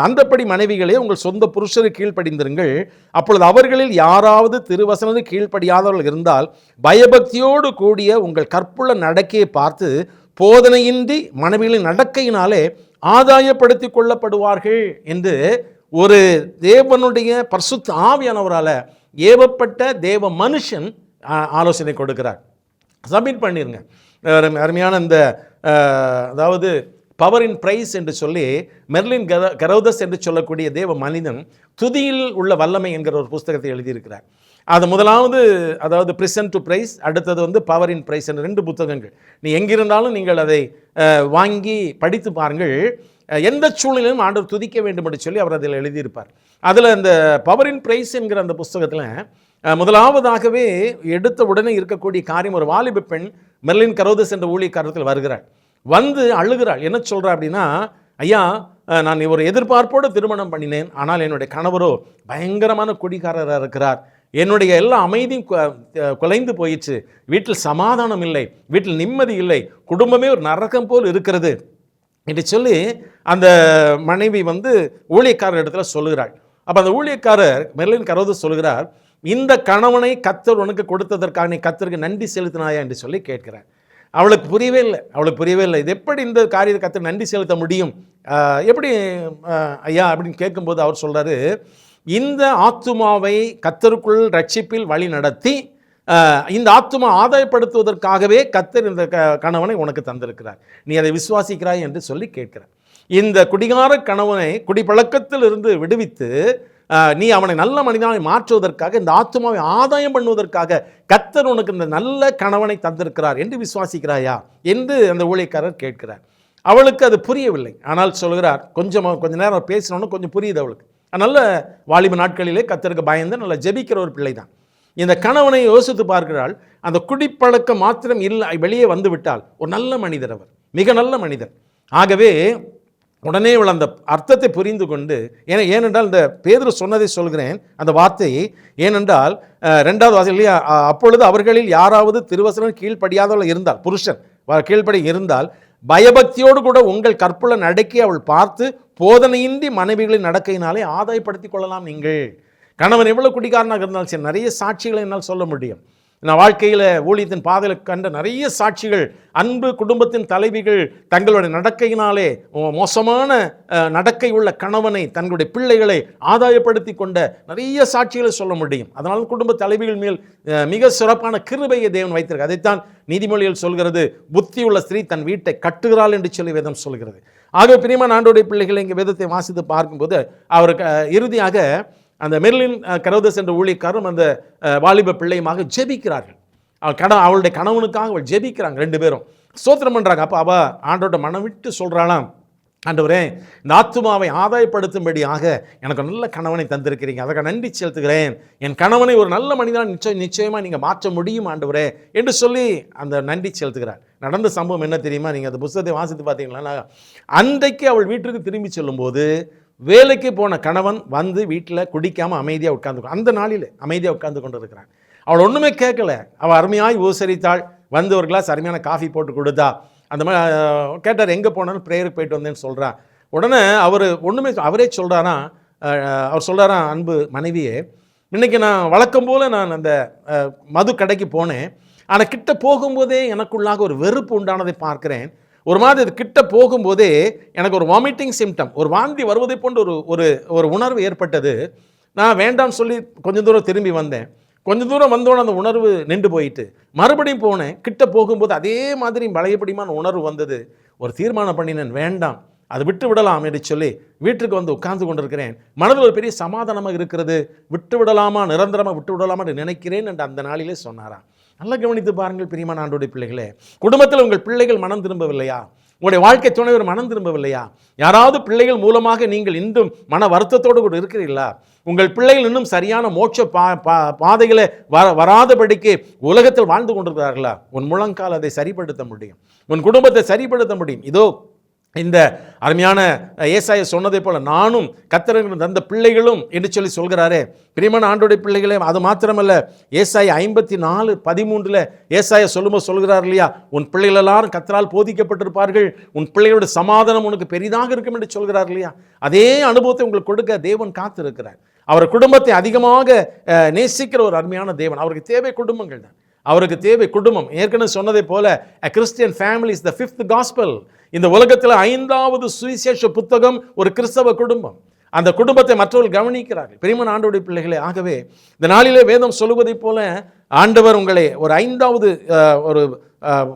அந்தப்படி மனைவிகளே உங்கள் சொந்த புருஷருக்கு கீழ்ப்படிந்திருங்கள், அப்பொழுது அவர்களில் யாராவது திருவசனத்துக்கு கீழ்ப்படியாதவர்கள் இருந்தால் பயபக்தியோடு கூடிய உங்கள் கற்புள்ள நடக்கையை பார்த்து போதனையின்றி மனைவிகளின் நடக்கையினாலே ஆதாயப்படுத்தி கொள்ளப்படுவார்கள் என்று ஒரு தேவனுடைய பரிசுத்த ஆவியானவரால் ஏவப்பட்ட தேவ மனுஷன் ஆலோசனை கொடுக்கிறார். சப்மிட் பண்ணிருங்க. அருமையான இந்த அதாவது பவர் இன் பிரைஸ் என்று சொல்லி மெர்லின் கரோதஸ் என்று சொல்லக்கூடிய தேவ மனிதன் துதியில் உள்ள வல்லமை என்கிற ஒரு புஸ்தகத்தை எழுதியிருக்கிறார். அது முதலாவது அதாவது ப்ரிசன்ட் டு பிரைஸ், அடுத்தது பவர் இன் பிரைஸ் என்ற 2 புத்தகங்கள். நீ எங்கிருந்தாலும் நீங்கள் அதை வாங்கி படித்து பாருங்கள். எந்த சூழ்நிலையும் ஆண்டவர் துதிக்க வேண்டும் என்று சொல்லி அவர் அதில் எழுதியிருப்பார். அதில் இந்த பவர் இன் பிரைஸ் என்கிற அந்த புஸ்தகத்தில் முதலாவதாகவே எடுத்த உடனே இருக்கக்கூடிய காரியம், ஒரு வாலிப பெண் மெர்லின் கரோதஸ் என்ற ஊழியக்காரத்தில் வருகிறாள். வந்து அழுகிறாள். என்ன சொல்கிறா அப்படின்னா, ஐயா நான் ஒரு எதிர்பார்ப்போடு திருமணம் பண்ணினேன், ஆனால் என்னுடைய கணவரோ பயங்கரமான குடிகாரராக இருக்கிறார், என்னுடைய எல்லா அமைதியும் குலைந்து போயிடுச்சு, வீட்டில் சமாதானம் இல்லை, வீட்டில் நிம்மதி இல்லை, குடும்பமே ஒரு நரகம் போல் இருக்கிறது என்று சொல்லி அந்த மனைவி ஊழியக்காரர் இடத்துல சொல்லுகிறாள். அப்போ அந்த ஊழியக்காரர் மெர்லின் கரோதஸ் சொல்கிறார், இந்த கணவனை கர்த்தர் உனக்கு கொடுத்ததற்காக நீ கர்த்தருக்கு நன்றி செலுத்தினாயா என்று சொல்லி கேட்கிறார். அவளுக்கு புரியவே இல்லை. இது எப்படி இந்த காரியத்தை கர்த்தர் நன்றி செலுத்த முடியும், எப்படி ஐயா அப்படின்னு கேட்கும்போது அவர் சொல்கிறாரு, இந்த ஆத்துமாவை கர்த்தருக்குள் ரட்சிப்பில் வழி நடத்தி இந்த ஆத்துமா ஆதாயப்படுத்துவதற்காகவே கர்த்தர் இந்த கணவனை உனக்கு தந்திருக்கிறார், நீ அதை விசுவாசிக்கிறாய் என்று சொல்லி கேட்கிறார். இந்த குடிகார கணவனை குடிப்பழக்கத்தில் இருந்து விடுவித்து நீ அவனை நல்ல மனிதனாய் மாற்றுவதற்காக, இந்த ஆத்துமாவை ஆதாயம் பண்ணுவதற்காக கர்த்தர் உனக்கு இந்த நல்ல கணவனை தந்திருக்கிறார் என்று விசுவாசிக்கிறாயா என்று அந்த ஊழியக்காரர் கேட்கிறார். அவளுக்கு அது புரியவில்லை. ஆனால் சொல்கிறார், கொஞ்ச நேரம் பேசினோன்னு கொஞ்சம் புரியுது அவளுக்கு. நல்ல வாலிப நாட்களிலே கர்த்தருக்கு பயந்து நல்ல ஜெபிக்கிற ஒரு பிள்ளை தான். இந்த கணவனை யோசித்து பார்க்கிறாள். அந்த குடிப்பழக்கம் மாத்திரம் இல்லை, வெளியே வந்து விட்டால் ஒரு நல்ல மனிதர், அவர் மிக நல்ல மனிதர். ஆகவே உடனே இவள் அந்த அர்த்தத்தை புரிந்து கொண்டு, ஏனென்றால் இந்த பேதுரு சொன்னதை சொல்கிறேன் அந்த வார்த்தையை, ஏனென்றால் 2வது வாசல் இல்லையா, அப்பொழுது அவர்களில் யாராவது திருவசனம் கீழ்ப்படியாதவர்கள் இருந்தால், புருஷன் கீழ்ப்படி இருந்தால் பயபக்தியோடு கூட உங்கள் கற்புள்ள நடக்கையை அவள் பார்த்து போதனையின்றி மனைவிகளின் நடக்கையினாலே ஆதாயப்படுத்தி கொள்ளலாம். நீங்கள் கணவன் எவ்வளவு குடிகாரனாக இருந்தாலும் சரி, நிறைய சாட்சிகளை என்னால் சொல்ல முடியும். நான் வாழ்க்கையில் ஊழியத்தின் பாதையில் கண்ட நிறைய சாட்சிகள், அன்பு குடும்பத்தின் தலைவிகள் தங்களுடைய நடக்கையினாலே மோசமான நடக்கை உள்ள கணவனை, தங்களுடைய பிள்ளைகளை ஆதாயப்படுத்தி கொண்ட நிறைய சாட்சிகளை சொல்ல முடியும். அதனால் குடும்ப தலைவிகள் மேல் மிக சிறப்பான கிருபையை தேவன் வைத்திருக்கு. அதைத்தான் நீதிமொழியில் சொல்கிறது, புத்தியுள்ள ஸ்திரீ தன் வீட்டை கட்டுகிறாள் என்று சொல்லி வேதம் சொல்கிறது. ஆகவே பிரியமான ஆண்டவருடைய பிள்ளைகளை இங்கே வேதத்தை வாசித்து பார்க்கும்போது அவருக்கு இறுதியாக அந்த மெர்லின் கரோதஸ் என்ற ஊழியக்காரரும் அந்த வாலிப பிள்ளையுமாக ஜெபிக்கிறார்கள். அவளுடைய கணவனுக்காக அவள் ஜெபிக்கிறாங்க, 2 பேரும் ஸ்தோத்திரம் பண்ணுறாங்க. அப்போ அவள் ஆண்டவரோட மனம் விட்டு சொல்கிறாளாம், ஆண்டவரே இந்த ஆத்துமாவை ஆதாயப்படுத்தும்படியாக எனக்கு நல்ல கணவனை தந்திருக்கிறீங்க, அதற்கு நன்றி செலுத்துகிறேன், என் கணவனை ஒரு நல்ல மனிதனாக நிச்சயமாக நீங்கள் மாற்ற முடியும் ஆண்டவரே என்று சொல்லி அந்த நன்றி செலுத்துகிறார். நடந்த சம்பவம் என்ன தெரியுமா, நீங்கள் அந்த புத்தகத்தை வாசித்து பார்த்தீங்களா, அன்றைக்கு அவள் வீட்டுக்கு திரும்பி செல்லும்போது வேலைக்கு போன கணவன் வீட்டில் குடிக்காமல் அமைதியாக உட்கார்ந்து, அந்த நாளில் அமைதியாக உட்கார்ந்து கொண்டு இருக்கிறான். அவள் ஒன்றுமே கேட்கல, அவள் அருமையாய் உபசரித்தாள், ஒரு கிளாஸ் அருமையான காஃபி போட்டு கொடுத்தா. அந்த மாதிரி கேட்டார், எங்கே போனாலும் ப்ரேயருக்கு போயிட்டு வந்தேன்னு சொல்கிறான். உடனே அவரே சொல்கிறாராம், அவர் சொல்கிறாராம், அன்பு மனைவியே, இன்றைக்கி நான் வழக்கம் போல் நான் அந்த மது கடைக்கு போனேன், ஆனால் கிட்ட போகும்போதே எனக்குள்ளாக ஒரு வெறுப்பு உண்டானதை பார்க்குறேன். ஒரு மாதிரி இது கிட்ட போகும்போதே எனக்கு ஒரு வாமிட்டிங் சிம்டம், ஒரு வாந்தி வருவதை போன்ற ஒரு உணர்வு ஏற்பட்டது. நான் வேண்டாம்னு சொல்லி கொஞ்சம் தூரம் திரும்பி வந்தேன். கொஞ்சம் தூரம் வந்தோன்னு அந்த உணர்வு நின்று போயிட்டு மறுபடியும் போனேன். கிட்ட போகும்போது அதே மாதிரி பழையபடியான உணர்வு வந்தது. ஒரு தீர்மானம் பண்ணினேன், வேண்டாம், அதை விட்டு விடலாம் என்று சொல்லி வீட்டுக்கு உட்கார்ந்து கொண்டிருக்கிறேன். மனதில் ஒரு பெரிய சமாதானமாக இருக்கிறது. விட்டு விடலாமா, நிரந்தரமாக விட்டு விடலாமா என்று நினைக்கிறேன் என்று அந்த நாளிலே சொன்னாராம். நல்லா கவனித்து பாருங்கள் பிரியமான ஆண்டவருடைய பிள்ளைகளே, குடும்பத்தில் உங்கள் பிள்ளைகள் மனம் திரும்பவில்லையா, உங்களுடைய வாழ்க்கை துணைவர் மனம் திரும்பவில்லையா? யாராவது பிள்ளைகள் மூலமாக நீங்கள் இன்றும் மன வருத்தத்தோடு கூட இருக்கிறீர்களா? உங்கள் பிள்ளைகள் இன்னும் சரியான மோட்ச பாதைகளை வராதபடிக்கு உலகத்தில் வாழ்ந்து கொண்டிருக்கிறார்களா? உன் முழங்கால் அதை சரிப்படுத்த முடியும், உன் குடும்பத்தை சரிப்படுத்த முடியும். இதோ இந்த அருமையான ஏசாயா சொன்னதை போல நானும் கர்த்தருக்கு தந்த பிள்ளைகளும் என்று சொல்லி சொல்கிறாரே. பிரியமான ஆண்டோடைய பிள்ளைகளே, அது மாத்திரமல்ல, ஏசாயா 54:13 ஏசாயா சொல்லும்போது சொல்கிறார் இல்லையா, உன் பிள்ளைகள் எல்லாரும் கர்த்தரால் போதிக்கப்பட்டிருப்பார்கள், உன் பிள்ளைகளோட சமாதானம் உனக்கு பெரிதாக இருக்கும் என்று சொல்கிறார் இல்லையா. அதே அனுபவத்தை உங்களுக்கு கொடுக்க தேவன் காத்திருக்கிறார். அவர் குடும்பத்தை அதிகமாக நேசிக்கிற ஒரு அருமையான தேவன். அவருக்கு தேவை குடும்பங்கள் தான், அவருக்கு தேவை குடும்பம். ஏற்கனவே சொன்னதை போல a Christian family is the 5th gospel. இந்த உலகத்தில் 5வது சுவிசேஷ புத்தகம் ஒரு கிறிஸ்தவ குடும்பம். அந்த குடும்பத்தை மற்றவர்கள் கவனிக்கிறார்கள். பிரியமான ஆண்டவருடைய பிள்ளைகளே, ஆகவே இந்த நாளிலே வேதம் சொல்லுவதைப் போல ஆண்டவர் உங்களை ஒரு 5வது ஒரு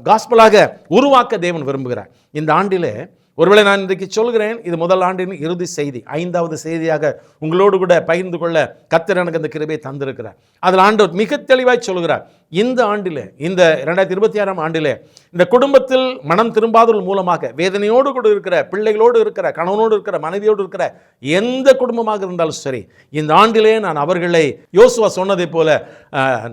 காஸ்பலாக உருவாக்க தேவன் விரும்புகிறார். இந்த ஆண்டிலே ஒருவேளை நான் இன்றைக்கு சொல்கிறேன், இது முதல் ஆண்டின் இறுதி செய்தி, 5வது செய்தியாக உங்களோடு கூட பகிர்ந்து கொள்ள கர்த்தர் எனக்கு அந்த கிருபையை தந்திருக்கிறார். அதில் ஆண்டவர் மிக தெளிவாய் சொல்கிறார், இந்த ஆண்டிலே, இந்த 2026ஆம் ஆண்டிலே இந்த குடும்பத்தில் மனம் திரும்பாதவர்கள் மூலமாக வேதனையோடு கூட இருக்கிற பிள்ளைகளோடு இருக்கிற கணவனோடு இருக்கிற மனைவியோடு இருக்கிற எந்த குடும்பமாக இருந்தாலும் சரி, இந்த ஆண்டிலே நான் அவர்களை யோசுவா சொன்னதை போல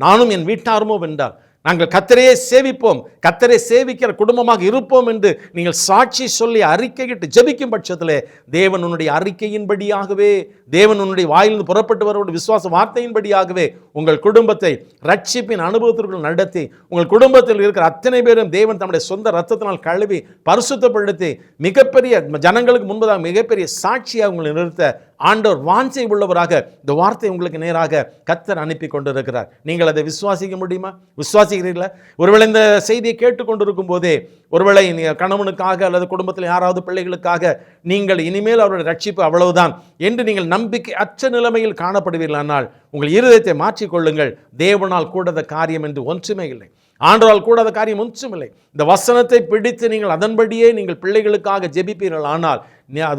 நானும் என் வீட்டாருமோ வென்றால் நாங்கள் கர்த்தரையே சேவிப்போம், கர்த்தரை சேவிக்கிற குடும்பமாக இருப்போம் என்று நீங்கள் சாட்சி சொல்லி அறிக்கையிட்டு ஜெபிக்கும் பட்சத்திலே தேவன் உன்னுடைய அறிக்கையின்படியாகவே, தேவன் உன்னுடைய வாயிலிருந்து புறப்பட்டு வரக்கூடிய விசுவாச வார்த்தையின்படியாகவே உங்கள் குடும்பத்தை ரட்சிப்பின் அனுபவத்திற்குள் நடத்தி, உங்கள் குடும்பத்தில் இருக்கிற அத்தனை பேரும் தேவன் தம்முடைய சொந்த ரத்தத்தினால் கழுவி பரிசுத்தப்படுத்தி மிகப்பெரிய ஜனங்களுக்கு முன்பதாக மிகப்பெரிய சாட்சியாக உங்களை நிறுத்த ஆண்டவர் வாஞ்சை உள்ளவராக இந்த வார்த்தை உங்களுக்கு நேராக கர்த்தர் அனுப்பி கொண்டிருக்கிறார். நீங்கள் அதை விசுவாசிக்க முடியுமா? விசுவாசிக்கிறீர்களா? ஒருவேளை இந்த செய்தியை கேட்டுக்கொண்டிருக்கும் போதே ஒருவேளை கணவனுக்காக அல்லது குடும்பத்தில் யாராவது பிள்ளைகளுக்காக நீங்கள் இனிமேல் அவருடைய ரட்சிப்பு அவ்வளவுதான் என்று நீங்கள் நம்பிக்கை அற்ற நிலைமையில் காணப்படுவீர்களானால் உங்கள் இருதயத்தை மாற்றிக்கொள்ளுங்கள். தேவனால் கூடாத காரியம் என்று ஒன்றுமே இல்லை, ஆண்டவரால் கூடாத காரியம் ஒன்றுமில்லை. இந்த வசனத்தை பிடித்து நீங்கள் அதன்படியே நீங்கள் பிள்ளைகளுக்காக ஜெபிப்பீர்கள், ஆனால்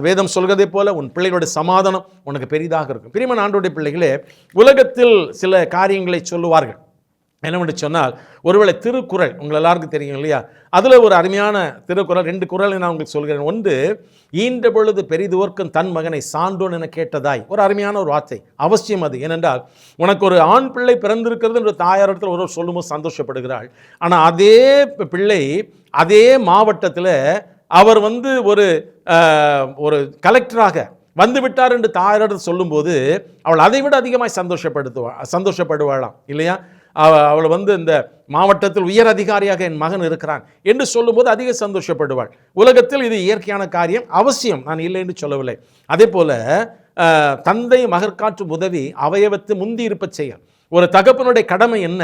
வேதம் சொல்கிறதை போல உன் பிள்ளைகளுடைய சமாதானம் உனக்கு பெரிதாக இருக்கும். பிரியமான ஆண்டவருடைய பிள்ளைகளே, உலகத்தில் சில காரியங்களை சொல்லுவார்கள். என்னவென்று சொன்னால், ஒருவேளை திருக்குறள் உங்கள் எல்லாருக்கும் தெரியும் இல்லையா, அதில் ஒரு அருமையான திருக்குறள், 2 குறளை நான் உங்களுக்கு சொல்கிறேன். ஒன்று, ஈன்ற பொழுது பெரிதுவர்க்கும் தன் மகனை சான்றோன் என கேட்டதாய். ஒரு அருமையான ஒரு வார்த்தை, அவசியம் அது. ஏனென்றால் உனக்கு ஒரு ஆண் பிள்ளை பிறந்திருக்கிறது என்று தாயாரிடத்தில் ஒருவர் சொல்லும்போது சந்தோஷப்படுகிறாள். ஆனால் அதே பிள்ளை அதே மாவட்டத்தில் அவர் ஒரு கலெக்டராக வந்து விட்டார் என்று தாயாரிடத்தில் சொல்லும்போது அவள் அதை விட அதிகமாக சந்தோஷப்படுவாளாம் இல்லையா. அவள் இந்த மாவட்டத்தில் உயர் அதிகாரியாக என் மகன் இருக்கிறான் என்று சொல்லும்போது அதிக சந்தோஷப்படுவாள். உலகத்தில் இது இயற்கையான காரியம், அவசியம், நான் இல்லை என்று சொல்லவில்லை. அதே போல தந்தை மகற்காற்றும் உதவி அவயவத்து முந்தி இருப்ப செயல். ஒரு தகப்பனுடைய கடமை என்ன?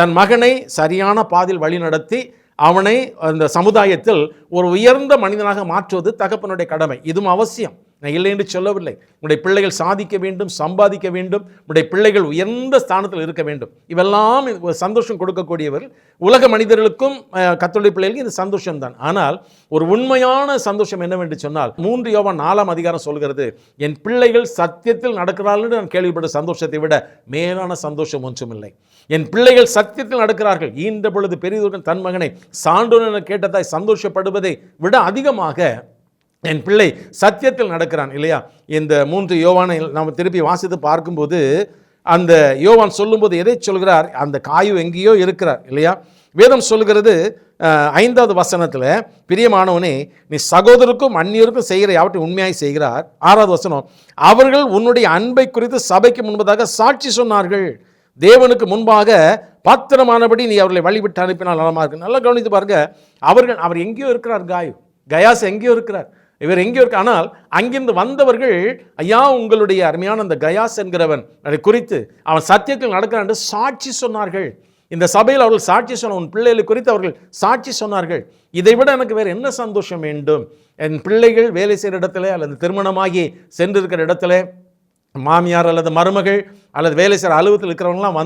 தன் மகனை சரியான பாதையில் வழி நடத்தி அவனை அந்த சமுதாயத்தில் ஒரு உயர்ந்த மனிதனாக மாற்றுவது தகப்பனுடைய கடமை. இதுவும் அவசியம், நான் இல்லை என்று சொல்லவில்லை. உங்களுடைய பிள்ளைகள் சாதிக்க வேண்டும், சம்பாதிக்க வேண்டும், உங்களுடைய பிள்ளைகள் உயர்ந்த ஸ்தானத்தில் இருக்க வேண்டும். இவெல்லாம் சந்தோஷம் கொடுக்கக்கூடியவர். உலக மனிதர்களுக்கும் கர்த்தருடைய பிள்ளைகளுக்கு இது சந்தோஷம்தான். ஆனால் ஒரு உண்மையான சந்தோஷம் என்னவென்று சொன்னால், 3 யோவான் 4ஆம் அதிகாரம் சொல்கிறது, என் பிள்ளைகள் சத்தியத்தில் நடக்கிறார்கள் என்று நான் கேள்விப்பட்ட சந்தோஷத்தை விட மேலான சந்தோஷம் ஒன்றுமில்லை. என் பிள்ளைகள் சத்தியத்தில் நடக்கிறார்கள், ஈன்ற பொழுது பெரிதுவர்க்கும் தன் மகனை சான்றோன் என கேட்டதாய் சந்தோஷப்படுவதை விட அதிகமாக என் பிள்ளை சத்தியத்தில் நடக்கிறான் இல்லையா. இந்த 3 யோவானை நாம் திருப்பி வாசித்து பார்க்கும்போது அந்த யோவான் சொல்லும்போது எதை சொல்கிறார்? அந்த காயு எங்கேயோ இருக்கிறார் இல்லையா. வேதம் சொல்கிறது 5வது வசனத்தில், பிரியமானவனே நீ சகோதரருக்கும் அந்நியருக்கும் செய்கிற யாவற்றையும் உண்மையாய் செய்கிறார். 6வது வசனம், அவர்கள் உன்னுடைய அன்பை குறித்து சபைக்கு முன்பதாக சாட்சி சொன்னார்கள். தேவனுக்கு முன்பாக பாத்திரமானபடி நீ அவர்களை வழிவிட்டு அனுப்பினால் நலமாக இருக்கு. நல்லா கவனித்து பாருங்க, அவர் எங்கேயோ இருக்கிறார், கயாஸ் எங்கேயோ இருக்கிறார், இவர் எங்கேயோ இருக்கு. ஆனால் அங்கிருந்து வந்தவர்கள், ஐயா உங்களுடைய அருமையான அந்த கயாஸ் என்கிறவன் அதை குறித்து அவன் சத்தியத்தில் நடக்கிறான் என்று சாட்சி சொன்னார்கள். இந்த சபையில் அவர்கள் சாட்சி சொன்ன உன் பிள்ளைகளை குறித்து அவர்கள் சாட்சி சொன்னார்கள். இதை விட எனக்கு வேறு என்ன சந்தோஷம் வேண்டும்? என் பிள்ளைகள் வேலை செய்கிற இடத்துல அல்லது திருமணமாகி சென்றிருக்கிற இடத்துல மாமியார் அல்லது மருமகள் அல்லது வேலை செய்கிற அலுவலகத்தில் இருக்கிறவங்களாம்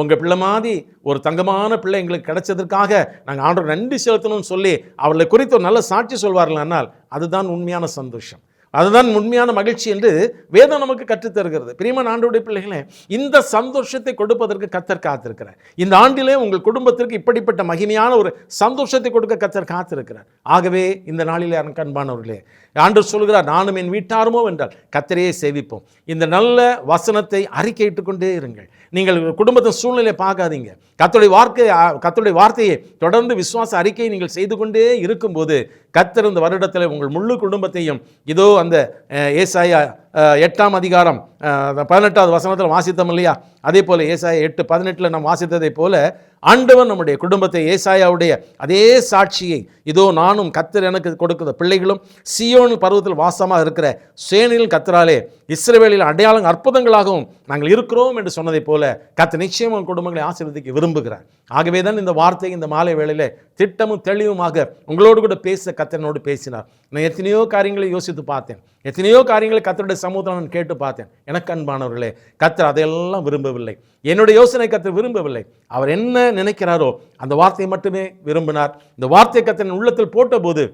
உங்கள் பிள்ளை மாதிரி ஒரு தங்கமான பிள்ளை எங்களுக்கு கிடைச்சதற்காக நாங்கள் ஆண்டவருக்கு நன்றி செலுத்தணும்னு சொல்லி அவர்களை குறித்து ஒரு நல்ல சாட்சி சொல்வார்கள். ஆனால் அதுதான் உண்மையான சந்தோஷம். அதுதான் உண்மையான மகிழ்ச்சி என்று வேதம் நமக்கு கற்றுத்தருகிறது. பிரியமான ஆண்டவருடைய பிள்ளைகளே, இந்த சந்தோஷத்தை கொடுப்பதற்கு கர்த்தர் காத்திருக்கிறார். இந்த ஆண்டிலே உங்கள் குடும்பத்திற்கு இப்படிப்பட்ட மகிமையான ஒரு சந்தோஷத்தை கொடுக்க கர்த்தர் காத்திருக்கிறார். ஆகவே இந்த நாளிலே அன்பானவர்களே, ஆண்டவர் சொல்கிறார், நானும் என் வீட்டாருமோ என்றால் கர்த்தரையே சேவிப்போம். இந்த நல்ல வசனத்தை அறிக்கையிட்டுக் கொண்டே இருங்கள். நீங்கள் குடும்பத்தின் சூழ்நிலையை பார்க்காதீங்க. கர்த்தருடைய வார்த்தையை தொடர்ந்து விசுவாச அறிக்கையை நீங்கள் செய்து கொண்டே இருக்கும்போது கர்த்தர் இந்த வருடத்தில் உங்கள் முழு குடும்பத்தையும் இதோ அந்த ஏசாயா 8ஆம் அதிகாரம் 18வது வசனத்தில் வாசித்தோம் இல்லையா? அதே போல ஏசாயா 8:18 நாம் வாசித்ததை போல ஆண்டவர் நம்முடைய குடும்பத்தை ஏசாயாவுடைய அதே சாட்சியை, இதோ நானும் கர்த்தர் எனக்கு கொடுக்கிற பிள்ளைகளும் சீயோன் பர்வதத்தில் வாசமாக இருக்கிற சேனையில் கர்த்தராலே இஸ்ரவேலில் அடையாளம் அற்புதங்களாகவும் நாங்கள் இருக்கிறோம் என்று சொன்னதை போல கர்த்தர் நிச்சயம் உங்கள் குடும்பங்களை ஆசீர்வதிக்க விரும்புகிறார். ஆகவே தான் இந்த வார்த்தை இந்த மாலை வேளையிலே திட்டமும் தெளிவுமாக உங்களோடு கூட பேச கர்த்தனோடு பேசினார். நான் எத்தனையோ காரியங்களை யோசித்து பார்த்தேன், எத்தனையோ காரியங்களை கர்த்தருடைய சமூகத்தில் நான் கேட்டு பார்த்தேன். எனக்கு அன்பானவர்களே, கர்த்தர் அதையெல்லாம் விரும்பவில்லை. என்னுடைய யோசனை கர்த்தர் விரும்பவில்லை. அவர் என்ன நினைக்கிறாரோ அந்த வார்த்தையை மட்டுமே விரும்பினார். இந்த வார்த்தை கர்த்தரின் உள்ளத்தில் போட்டபோது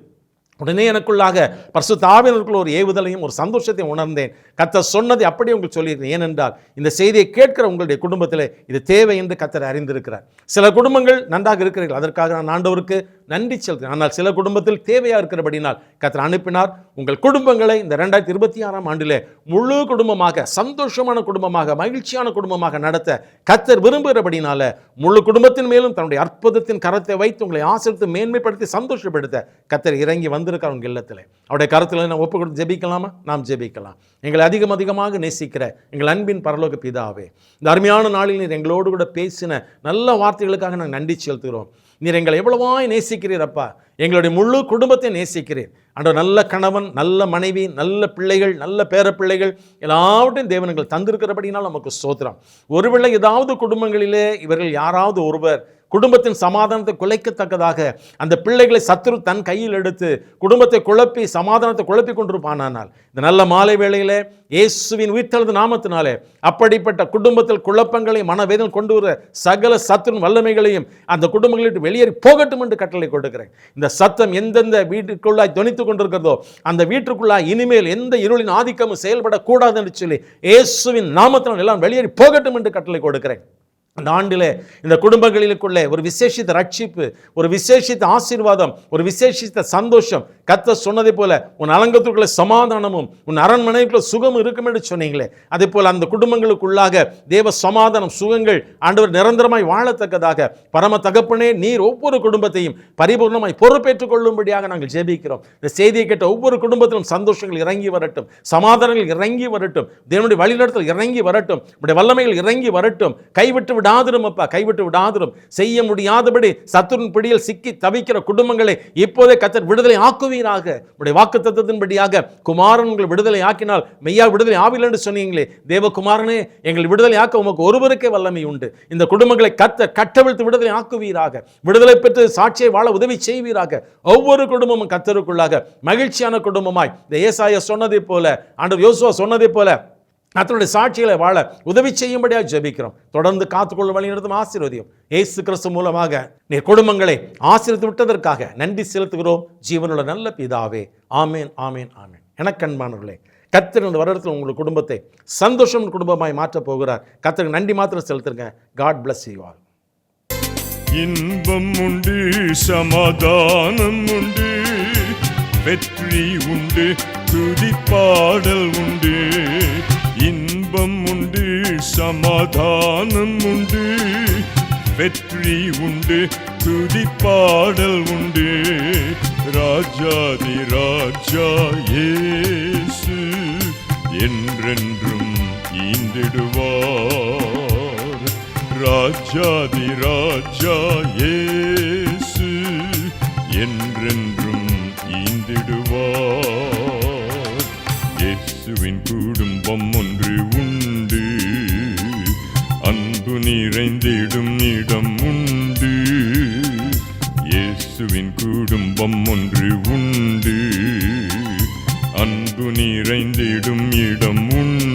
உடனே எனக்குள்ளாக பரிசுத்த ஆவியானவருக்குள்ள ஒரு ஏவுதலையும் ஒரு சந்தோஷத்தை உணர்ந்தேன். கர்த்தர் சொன்னதை அப்படியே உங்களுக்கு சொல்லியிருக்கேன். ஏனென்றால் இந்த செய்தியை கேட்கிற உங்களுடைய குடும்பத்தில் இது தேவை என்று கர்த்தர் அறிந்திருக்கிறார். சில குடும்பங்கள் நன்றாக இருக்கிறீர்கள், அதற்காக நான் ஆண்டவருக்கு நன்றி செலுத்தினேன். ஆனால் சில குடும்பத்தில் தேவையாக இருக்கிறபடினால் கர்த்தர் அனுப்பினார். உங்கள் குடும்பங்களை இந்த 2026ஆம் ஆண்டிலே முழு குடும்பமாக, சந்தோஷமான குடும்பமாக, மகிழ்ச்சியான குடும்பமாக நடத்த கர்த்தர் விரும்புகிறபடினால முழு குடும்பத்தின் மேலும் தன்னுடைய அற்புதத்தின் கரத்தை வைத்து உங்களை ஆசீர்வதித்து மேன்மைப்படுத்தி சந்தோஷப்படுத்த கர்த்தர் இறங்கி வந்திருக்கார் உங்கள் இல்லத்தில். அவருடைய கருத்தில் நாம் ஒப்பு கொடுத்து ஜெபிக்கலாமா? நாம் ஜெபிக்கலாம். எங்களை அதிகமாக நேசிக்கிற எங்கள் அன்பின் பரலோக பிதாவே, இந்த அருமையான நாளில் நீர் எங்களோடு கூட பேசின நல்ல வார்த்தைகளுக்காக நாங்கள் நன்றி செலுத்துகிறோம். நீர் எங்களை எவ்வளவாய் நேசிக்கிறீர் அப்பா. எங்களுடைய முழு குடும்பத்தை நேசிக்கிறீர் ஆண்டவர். நல்ல கணவன், நல்ல மனைவி, நல்ல பிள்ளைகள், நல்ல பேரப்பிள்ளைகள் எல்லாவற்றையும் தேவன்கள் தந்திருக்கிறபடினால் நமக்கு ஸ்தோத்திரம். ஒருவேளை ஏதாவது குடும்பங்களிலே இவர்கள் யாராவது ஒருவர் குடும்பத்தின் சமாதானத்தை குலைக்கத்தக்கதாக அந்த பிள்ளைகளை சத்துரு தன் கையில் எடுத்து குடும்பத்தை குழப்பி சமாதானத்தை குழப்பி கொண்டிருப்பானால் இந்த நல்ல மாலை வேளையிலே இயேசுவின் உயிர்த்தெழுந்த நாமத்தினாலே அப்படிப்பட்ட குடும்பத்தில் குழப்பங்களை மனவேதனை கொண்டு வர சகல சத்துருவின் வல்லமைகளையும் அந்த குடும்பங்களிட்டு வெளியேறி போகட்டும் என்று கட்டளை கொடுக்கிறேன். இந்த சத்தம் எந்தெந்த வீட்டுக்குள்ளாய் துணித்துக் கொண்டிருக்கிறதோ அந்த வீட்டுக்குள்ளாய் இனிமேல் எந்த இருளின் ஆதிக்கமும் செயல்படக்கூடாது என்று சொல்லி இயேசுவின் நாமத்தினால் எல்லாம் வெளியேறி போகட்டும் என்று கட்டளை கொடுக்கிறேன். அந்த ஆண்டிலே இந்த குடும்பங்களுக்குள்ளே ஒரு விசேஷித்த ரட்சிப்பு, ஒரு விசேஷித்த ஆசீர்வாதம், ஒரு விசேஷித்த சந்தோஷம், கர்த்தர் சொன்னதை போல உன் அலங்கத்துக்குள்ள சமாதானமும் உன் அரண்மனைக்குள்ள சுகமும் இருக்கும் என்று சொன்னீங்களே, அதே போல் அந்த குடும்பங்களுக்குள்ளாக தேவ சமாதானம், சுகங்கள் ஆண்டவர் நிரந்தரமாய் வாழத்தக்கதாக பரம தகப்பனே நீர் ஒவ்வொரு குடும்பத்தையும் பரிபூர்ணமாய் பொறுப்பேற்றுக் கொள்ளும்படியாக நாங்கள் ஜெபிக்கிறோம். இந்த செய்தியை கேட்ட ஒவ்வொரு குடும்பத்திலும் சந்தோஷங்கள் இறங்கி வரட்டும், சமாதானங்கள் இறங்கி வரட்டும், தேவனுடைய வழிநடத்தல் இறங்கி வரட்டும், உடைய வல்லமைகள் இறங்கி வரட்டும். கைவிட்டு விடாதிரும் அப்பா, கைவிட்டு விடாதிரும். செய்ய முடியாதபடி சத்துருவின் பிடியில் சிக்கி தவிக்கிற குடும்பங்களை இப்போதே கர்த்தர் விடுதலை ஆக்குவீராக. உடைய வாக்குத்தத்தத்தின்படியாக குமாரன் உங்களை விடுதலை ஆக்கினால் மெய்யா விடுதலை ஆவில்லை என்று சொன்னீங்களே, தேவகுமாரனே எங்கள் விடுதலை ஆக்க உமக்கு ஒருவருக்கே வல்லமை உண்டு. இந்த குடும்பங்களை கர்த்தர் கட்டவிழ்த்து விடுதலை ஆக்குவீராக. விடுதலை பெற்று சாட்சியை வாழ உதவி செய்வீராக. ஒவ்வொரு குடும்பமும் கர்த்தருக்குள்ளாக மகிழ்ச்சியான குடும்பமாய் இந்த ஏசாயா சொன்னதை போல, ஆண்டவர் யோசுவா சொன்னதை போல கர்த்தருடைய சாட்சிகளை வாழ உதவி செய்யும்படியாக ஜெபிக்கிறோம். தொடர்ந்து காத்துக்கொள்ள வழிநடத்தும் ஆசீர்வதியும் இயேசு கிறிஸ்து மூலமாக நீர் குடும்பங்களை ஆசீர்வதித்து விட்டதற்காக நன்றி செலுத்துகிறோம். ஜீவனுள்ள நல்ல பிதாவே, ஆமேன், ஆமேன், ஆமேன். எனக்கு அன்பானவர்களே, கர்த்தர் இந்த வருடத்தில் உங்கள் குடும்பத்தை சந்தோஷம் குடும்பமாய் மாற்றப் போகிறார். கர்த்தருக்கு நன்றி மாத்திரம் செலுத்துங்க. God bless you all. இன்பம் உண்டு, சமாதானம் உண்டு, வெற்றி உண்டு, துதிப்பாடல் உண்டு. இன்பம் உண்டு, சமாதானம் உண்டு, வெற்றி உண்டு, துதிப்பாடல் உண்டு. ராஜாதி ராஜா இயேசு என்றென்றும் ஈந்திடுவார். ராஜாதி ராஜா இயேசு என்றென்றும் ஈந்திடுவார். இயேசுவின் குடும்பம் ஒன்று உண்டு, அன்பு நிறைந்திடும் இடம் உண்டு. இயேசுவின் குடும்பம் ஒன்று உண்டு, அன்பு நிறைந்திடும் இடம் உண்டு.